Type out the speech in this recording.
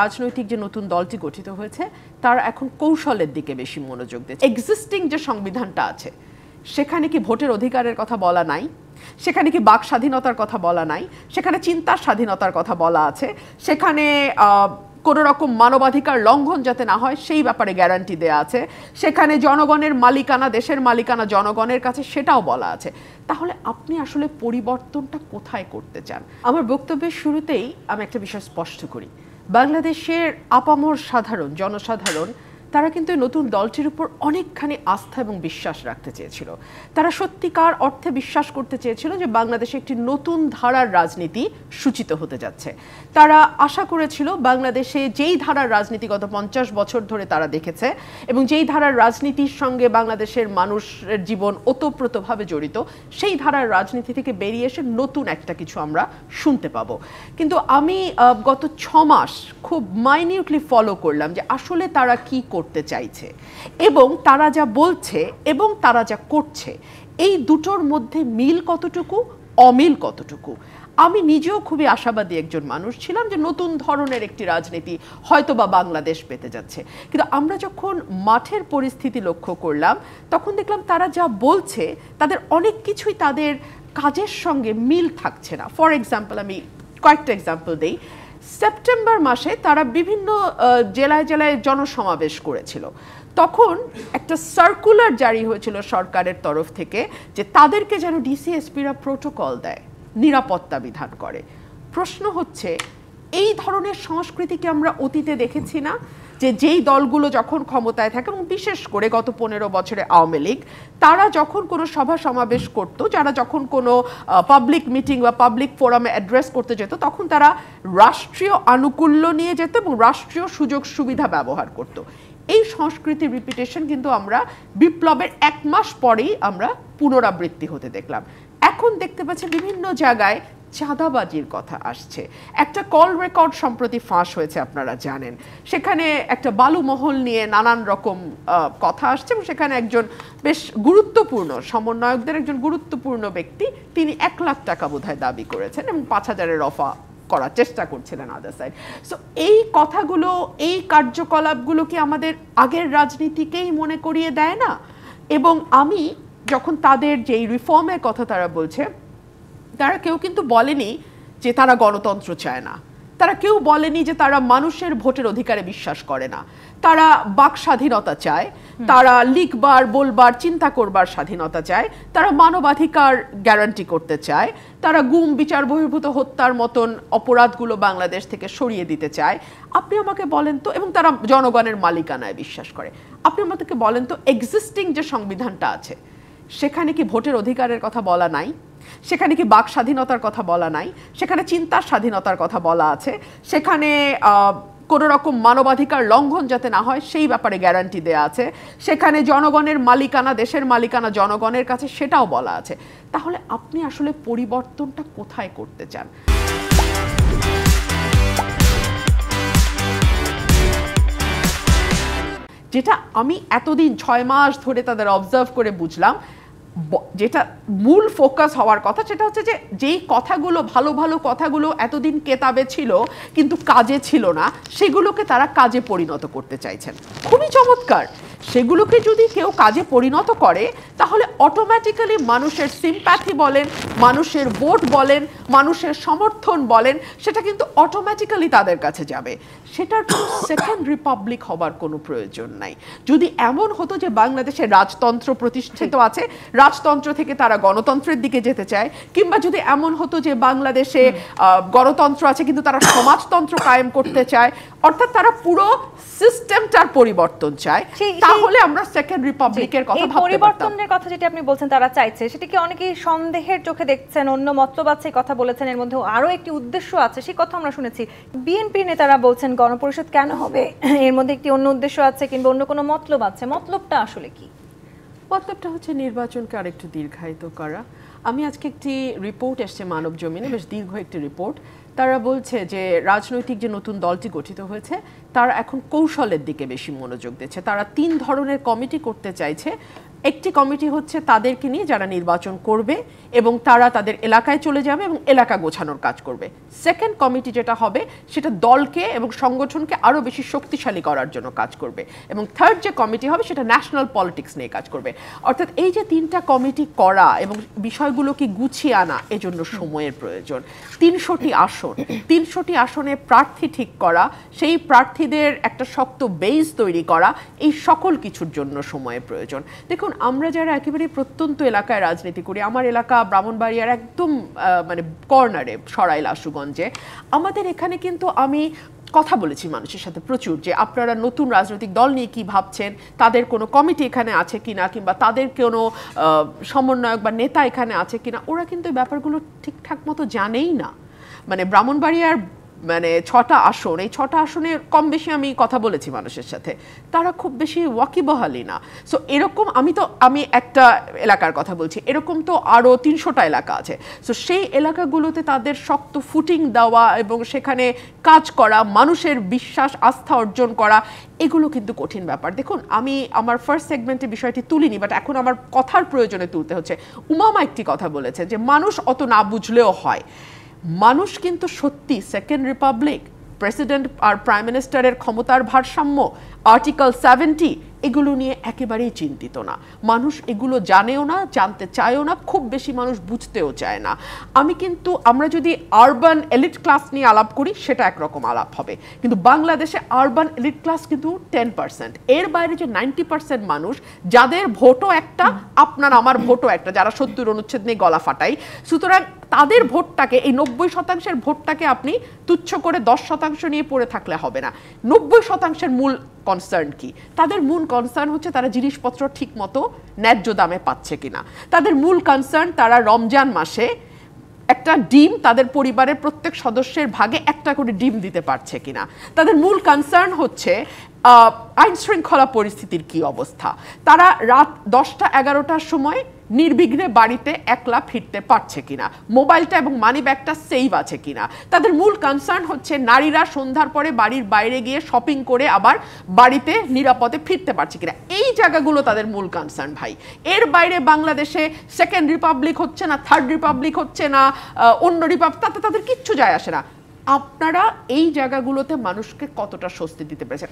রাজনৈতিক যে নতুন দলটি গঠিত হয়েছে তারা এখন কৌশলের দিকে বেশি মনোযোগ দিচ্ছে। এক্সিস্টিং যে সংবিধানটা আছে সেখানে কি ভোটের অধিকারের কথা বলা নাই, সেখানে কি বাক স্বাধীনতার কথা বলা নাই, সেখানে চিন্তার স্বাধীনতার কথা বলা আছে, সেখানে কোনো রকম মানবাধিকার লঙ্ঘন যাতে না হয় সেই ব্যাপারে গ্যারান্টি দেয়া আছে, সেখানে জনগণের মালিকানা, দেশের মালিকানা জনগণের কাছে, সেটাও বলা আছে। তাহলে আপনি আসলে পরিবর্তনটা কোথায় করতে চান? আমার বক্তব্যের শুরুতেই আমি একটা বিষয় স্পষ্ট করি, বাংলাদেশের আপামর সাধারণ জনসাধারণ তারা কিন্তু নতুন দলটির উপর অনেকখানি আস্থা এবং বিশ্বাস রাখতে চেয়েছিল। তারা সত্যিকার অর্থে বিশ্বাস করতে চেয়েছিল যে বাংলাদেশে একটি নতুন ধারার রাজনীতি সূচিত হতে যাচ্ছে। তারা আশা করেছিল বাংলাদেশে যেই ধারার রাজনীতি গত 50 বছর ধরে তারা দেখেছে এবং যেই ধারার রাজনীতির সঙ্গে বাংলাদেশের মানুষের জীবন ওতপ্রোতভাবে জড়িত, সেই ধারার রাজনীতি থেকে বেরিয়ে এসে নতুন একটা কিছু আমরা শুনতে পাবো। কিন্তু আমি গত 6 মাস খুব মাইনিউটলি ফলো করলাম যে আসলে তারা কি করতে চাইছে এবং তারা যা বলছে এবং তারা যা করছে এই দুটোর মধ্যে মিল কতটুকু, অমিল কতটুকু। আমি নিজেও খুবই আশাবাদী একজন মানুষ ছিলাম যে নতুন ধরনের একটি রাজনীতি হয়তোবা বাংলাদেশ পেতে যাচ্ছে, কিন্তু আমরা যখন মাঠের পরিস্থিতি লক্ষ্য করলাম তখন দেখলাম তারা যা বলছে তাদের অনেক কিছুই তাদের কাজের সঙ্গে মিল থাকছে না। ফর এক্সাম্পল, আমি কয়েকটা এক্সাম্পল দিই। সেপ্টেম্বর মাসে তারা বিভিন্ন জেলায় জেলায় জনসমাবেশ করেছিল, তখন একটা সার্কুলার জারি হয়েছিল সরকারের তরফ থেকে যে তাদেরকে যেন ডিসিএসপিরা প্রোটোকল দেয়, নিরাপত্তা বিধান করে। প্রশ্ন হচ্ছে, এই ধরনের সংস্কৃতিকে আমরা অতীতে দেখেছি না? যে যেই দলগুলো যখন ক্ষমতায় থাকে এবং বিশেষ করে গত 15 বছরে আওয়ামী লীগ, তারা যখন কোনো সভা সমাবেশ করত, যারা যখন কোনো পাবলিক মিটিং বা পাবলিক ফোরামে অ্যাড্রেস করতে যেত, তখন তারা রাষ্ট্রীয় আনুকূল্য নিয়ে যেত এবং রাষ্ট্রীয় সুযোগ সুবিধা ব্যবহার করত। এই সংস্কৃতির রিপিটেশন কিন্তু আমরা বিপ্লবের 1 মাস পরেই আমরা পুনরাবৃত্তি হতে দেখলাম। এখন দেখতে পাচ্ছি বিভিন্ন জায়গায় চাঁদাবাজির কথা আসছে। একটা কল রেকর্ড সম্প্রতি ফাঁস হয়েছে, আপনারা জানেন। সেখানে একটা বালু মহল নিয়ে নানান রকম কথা আসছে এবং সেখানে একজন বেশ গুরুত্বপূর্ণ সমন্বয়কদের একজন গুরুত্বপূর্ণ ব্যক্তি, তিনি 1 লাখ টাকা বোধহয় দাবি করেছেন এবং 5,000-এর অফা করার চেষ্টা করছিলেন আদার সাইড। সো এই কথাগুলো, এই কার্যকলাপগুলো কি আমাদের আগের রাজনীতিকেই মনে করিয়ে দেয় না? এবং আমি যখন তাদের যেই রিফর্মের কথা তারা বলছে, তারা কেউ কিন্তু বলেনি যে তারা গণতন্ত্র চায় না, তারা কেউ বলেনি যে তারা মানুষের ভোটের অধিকারে বিশ্বাস করে না, তারা বাক স্বাধীনতা চায়, তারা লিখবার, বলবার, চিন্তা করবার স্বাধীনতা চায়, তারা মানবাধিকার গ্যারান্টি করতে চায়, তারা গুম, বিচার বহির্ভূত হত্যার মতন অপরাধগুলো বাংলাদেশ থেকে সরিয়ে দিতে চায়। আপনি আমাকে বলেন তো, এবং তারা জনগণের মালিকানায় বিশ্বাস করে। আপনি আমাদেরকে বলেন তো, এক্সিস্টিং যে সংবিধানটা আছে সেখানে কি ভোটের অধিকারের কথা বলা নাই, সেখানে কি বাক স্বাধীনতার কথা বলা নাই, সেখানে চিন্তার স্বাধীনতার কথা বলা আছে, সেখানে কোনো রকম মানবাধিকার লঙ্ঘন যাতে না হয় সেই ব্যাপারে গ্যারান্টি দেয়া আছে, সেখানে জনগণের মালিকানা, দেশের মালিকানা জনগণের কাছে, সেটাও বলা আছে। তাহলে আপনি আসলে পরিবর্তনটা কোথায় করতে চান? যেটা আমি এতদিন 6 মাস ধরে তাদের অবজার্ভ করে বুঝলাম, যেটা মূল ফোকাস হওয়ার কথা, সেটা হচ্ছে যে যেই কথাগুলো, ভালো ভালো কথাগুলো এতদিন কেতাবে ছিল কিন্তু কাজে ছিল না, সেগুলোকে তারা কাজে পরিণত করতে চাইছেন। খুবই চমৎকার। সেগুলোকে যদি কেউ কাজে পরিণত করে তাহলে অটোমেটিক্যালি মানুষের সিম্প্যাথি বলেন, মানুষের ভোট বলেন, মানুষের সমর্থন বলেন, সেটা কিন্তু অটোমেটিক্যালি তাদের কাছে যাবে। সেটার কোনো সেকেন্ড রিপাবলিক হবার কোনো প্রয়োজন নাই। যদি এমন হতো যে বাংলাদেশে রাজতন্ত্র প্রতিষ্ঠিত আছে, রাজতন্ত্র থেকে তারা গণতন্ত্রের দিকে যেতে চায়, কিংবা যদি এমন হতো যে বাংলাদেশে গণতন্ত্র আছে কিন্তু তারা সমাজতন্ত্র কায়েম করতে চায়, অর্থাৎ তারা পুরো সিস্টেমটার পরিবর্তন চায়, তাহলে আমরা সেকেন্ড রিপাবলিকের কথা ভাবতে পারতাম। পরিবর্তনের কথা যেটা আপনি বলছেন তারা চাইছে, সেটা কি অনেকেই সন্দেহের চোখে দেখছেন, অন্য মতলব আছে কথা বলেছেন, এর মধ্যে আরো একটি উদ্দেশ্য আছে, সেই কথা আমরা শুনেছি। বিএনপির নেতারা বলছেন গণপরিষদ কেন হবে, এর মধ্যে একটি অন্য উদ্দেশ্য আছে কিংবা অন্য কোনো মতলব আছে। মতলবটা আসলে কি? মতলবটা হচ্ছে নির্বাচনকে আরেকটু দীর্ঘায়িত করা। আমি আজকে একটি রিপোর্ট এসছে মানব জমিনে, বেশ দীর্ঘ একটি রিপোর্ট। তারা বলছে যে রাজনৈতিক যে নতুন দলটি গঠিত হয়েছে তারা এখন কৌশলের দিকে বেশি মনোযোগ দিচ্ছে। তারা 3 ধরনের কমিটি করতে চাইছে। একটি কমিটি হচ্ছে তাদেরকে নিয়ে যারা নির্বাচন করবে এবং তারা তাদের এলাকায় চলে যাবে এবং এলাকা গোছানোর কাজ করবে। সেকেন্ড কমিটি যেটা হবে সেটা দলকে এবং সংগঠনকে আরো বেশি শক্তিশালী করার জন্য কাজ করবে, এবং থার্ড যে কমিটি হবে সেটা ন্যাশনাল পলিটিক্স নিয়ে কাজ করবে। অর্থাৎ এই যে 3টা কমিটি করা এবং বিষয়গুলোকে গুছিয়ে আনা, এজন্য সময়ের প্রয়োজন। 300টি আসন, 300টি আসনে প্রার্থী ঠিক করা, সেই প্রার্থীদের একটা শক্ত বেস তৈরি করা, এই সকল কিছুর জন্য সময়ের প্রয়োজন। দেখুন, আমরা যারা একেবারে প্রত্যন্ত এলাকায় রাজনীতি করি, আমার এলাকা ব্রাহ্মণবাড়িয়ার একদম মানে কর্নারে সরাইল আশুগঞ্জে, আমাদের এখানে কিন্তু আমি কথা বলেছি মানুষের সাথে প্রচুর, যে আপনারা নতুন রাজনৈতিক দল নিয়ে কি ভাবছেন, তাদের কোনো কমিটি এখানে আছে কিনা, কিংবা তাদের কোনো সমন্বয়ক বা নেতা এখানে আছে কিনা। ওরা কিন্তু এই ব্যাপারগুলো ঠিকঠাক মতো জানেই না। মানে ব্রাহ্মণবাড়িয়ার মানে 6টা আসন, এই 6টা আসনে কম বেশি আমি কথা বলেছি মানুষের সাথে, তারা খুব বেশি ওয়াকিবহালি না। সো এরকম আমি একটা এলাকার কথা বলছি, এরকম তো আরও 300টা এলাকা আছে। সো সেই এলাকাগুলোতে তাদের শক্ত ফুটিং দেওয়া এবং সেখানে কাজ করা, মানুষের বিশ্বাস আস্থা অর্জন করা, এগুলো কিন্তু কঠিন ব্যাপার। দেখুন, আমি আমার ফার্স্ট সেগমেন্টে বিষয়টি তুলিনি, বাট এখন আমার কথার প্রয়োজনে তুলতে হচ্ছে। উমামা একটি কথা বলেছে যে মানুষ অত না বুঝলেও হয়। মানুষ কিন্তু সত্যি সেকেন্ড রিপাবলিক, প্রেসিডেন্ট আর প্রাইম মিনিস্টারের ক্ষমতার ভারসাম্য, আর্টিকেল 70, এগুলো নিয়ে একেবারেই চিন্তিত না। মানুষ এগুলো জানেও না, জানতে চায়ও না, খুব বেশি মানুষ বুঝতেও চায় না। আমরা যদি আরবান এলিট ক্লাস নিয়ে আলাপ করি, সেটা একরকম আলাপ হবে, কিন্তু বাংলাদেশে আরবান এলিট ক্লাস কিন্তু 10%। এর বাইরে যে 90% মানুষ, যাদের ভোটও একটা, আপনার আমার ভোটও একটা, যারা 70 অনুচ্ছেদ নিয়ে গলা ফাটাই, সুতরাং তাদের ভোটটাকে, এই 90%-এর ভোটটাকে আপনি তুচ্ছ করে 10% নিয়ে পড়ে থাকলে হবে না। 90%-এর মূল কনসার্ন কি? তাদের মূল কনসার্ন হচ্ছে তারা জিনিসপত্র ঠিক মতো ন্যায্য দামে পাচ্ছে কিনা। তাদের মূল কনসার্ন তারা রমজান মাসে একটা ডিম তাদের পরিবারের প্রত্যেক সদস্যের ভাগে একটা করে ডিম দিতে পারছে কিনা। তাদের মূল কনসার্ন হচ্ছে আইন শৃঙ্খলা পরিস্থিতির কি অবস্থা, তারা রাত 10টা-11টার সময় নির্বিঘ্নে বাড়িতে একলা ফিরতে পারছে কিনা, মোবাইলটা এবং মানি ব্যাগটা সেভ আছে কিনা। তাদের মূল কনসার্ন হচ্ছে নারীরা সন্ধ্যার পরে বাড়ির বাইরে গিয়ে শপিং করে আবার বাড়িতে নিরাপদে ফিরতে পারছে কিনা। এই জায়গাগুলো তাদের মূল কনসার্ন ভাই। এর বাইরে বাংলাদেশে সেকেন্ড রিপাবলিক হচ্ছে না, থার্ড রিপাবলিক হচ্ছে না, অন্য রিপাবলিক, তাতে তাদের কিচ্ছু যায় আসে না। আপনারা এই জায়গাগুলোতে মানুষকে কতটা স্বস্তি দিতে পেরেছেন?